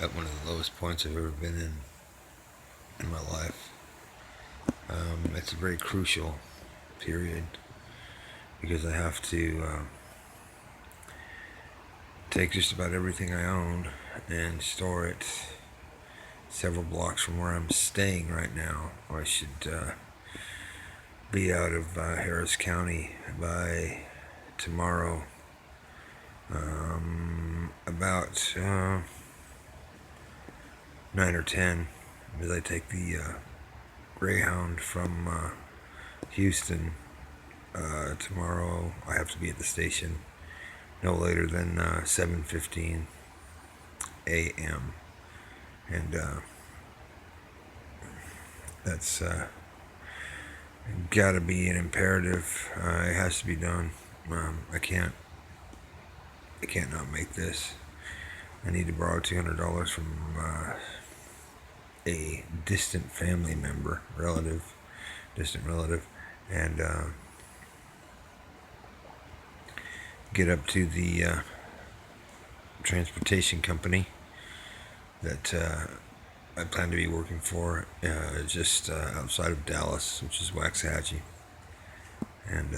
at one of the lowest points I've ever been in my life. It's a very crucial period because I have to take just about everything I own and store it several blocks from where I'm staying right now. Or I should be out of Harris County by tomorrow. About 9 or 10, as I take the Greyhound from Houston. Tomorrow I have to be at the station no later than 7:15 a.m. And that's got to be an imperative. It has to be done. I can't not make this. I need to borrow $200 from a distant family member, distant relative, and get up to the transportation company that I plan to be working for just outside of Dallas, which is Waxahachie. And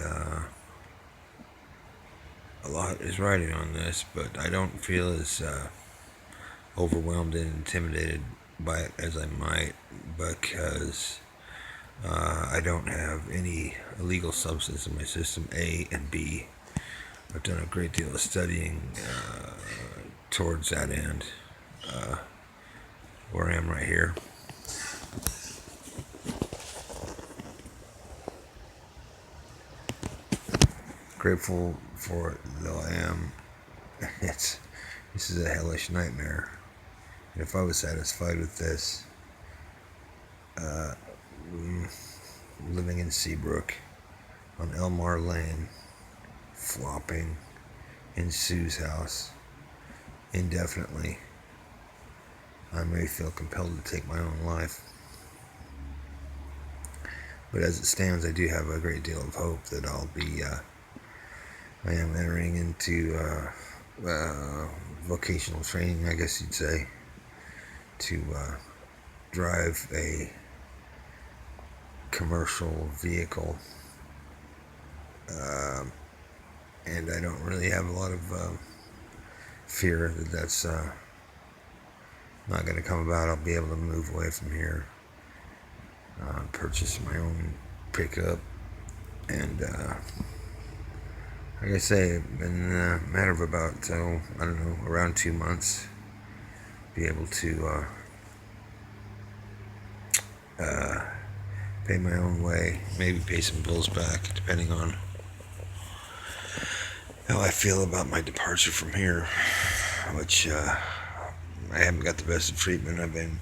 a lot is riding on this, but I don't feel as overwhelmed and intimidated by it as I might, because I don't have any illegal substance in my system, A, and B, I've done a great deal of studying towards that end, where I am right here. Grateful for it though I am. This is a hellish nightmare. And if I was satisfied with this, living in Seabrook on Elmar Lane, flopping in Sue's house indefinitely, I may feel compelled to take my own life. But as it stands, I do have a great deal of hope that I am entering into vocational training, I guess you'd say, to drive a commercial vehicle. And I don't really have a lot of fear that that's not going to come about. I'll be able to move away from here, purchase my own pickup, and like I say, in a matter of about, I don't know, around 2 months, be able to pay my own way, maybe pay some bills back, depending on how I feel about my departure from here, which I haven't got the best of treatment. I've been,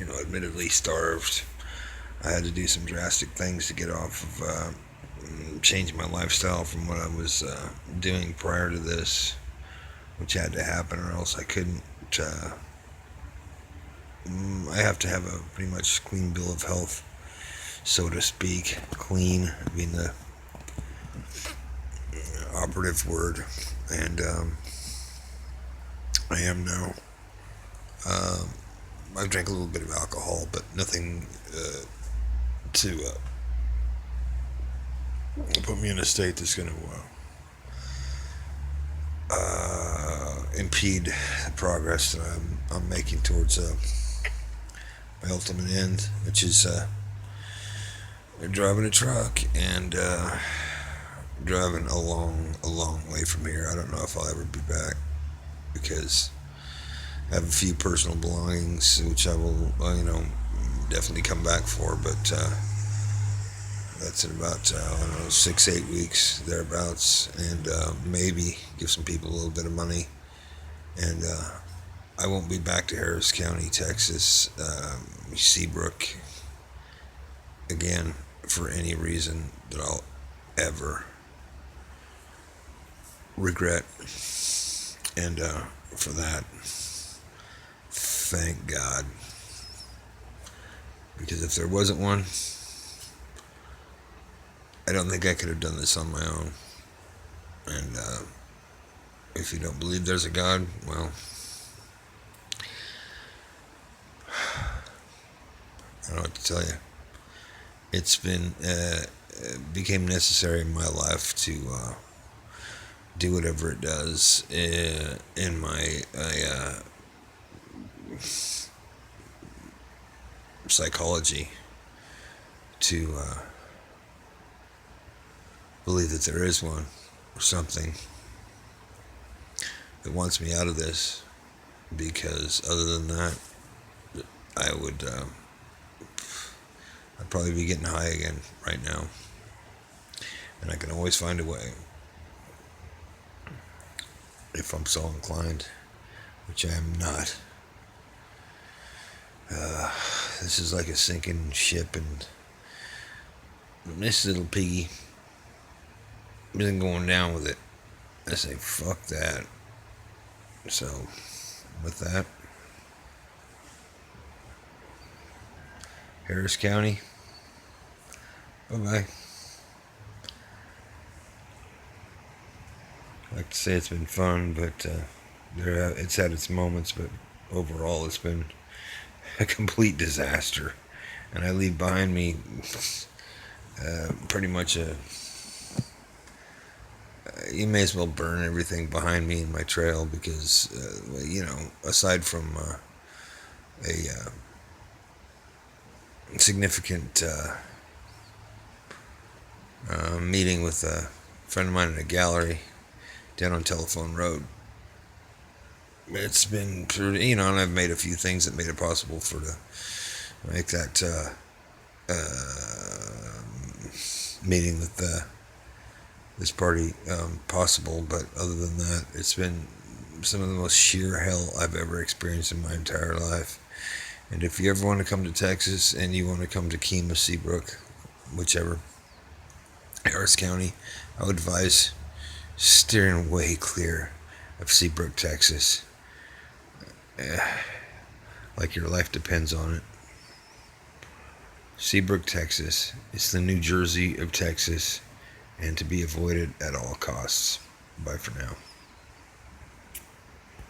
admittedly starved. I had to do some drastic things to get off of, change my lifestyle from what I was doing prior to this, which had to happen, or else I couldn't. I have to have a pretty much clean bill of health, so to speak. Clean being the operative word, and I am now. I drank a little bit of alcohol, but nothing to put me in a state that's going to impede the progress that I'm making towards my ultimate end, which is driving a truck and driving a long way from here. I don't know if I'll ever be back, because I have a few personal belongings which I will, definitely come back for, but that's in about, 6-8 weeks, thereabouts, and maybe give some people a little bit of money, and I won't be back to Harris County, Texas, Seabrook, again, for any reason that I'll ever regret, and for that, thank God, because if there wasn't one, I don't think I could have done this on my own. And if you don't believe there's a God, well, I don't know what to tell you. It's been became necessary in my life to do whatever it does in my psychology to believe that there is one or something that wants me out of this. Because other than that, I would I'd probably be getting high again right now, and I can always find a way if I'm so inclined, which I am not. This is like a sinking ship, and this little piggy isn't going down with it. I say, fuck that. So, with that, Harris County, bye-bye. I like to say it's been fun, but it's had its moments, but overall it's been a complete disaster. And I leave behind me pretty much you may as well burn everything behind me in my trail because, aside from a significant meeting with a friend of mine in a gallery down on Telephone Road, it's been, and I've made a few things that made it possible to make that meeting with this party possible. But other than that, it's been some of the most sheer hell I've ever experienced in my entire life. And if you ever want to come to Texas and you want to come to Kemah, Seabrook, whichever, Harris County, I would advise steering way clear of Seabrook, Texas. Like your life depends on it. Seabrook, Texas is the New Jersey of Texas, and to be avoided at all costs. Bye for now.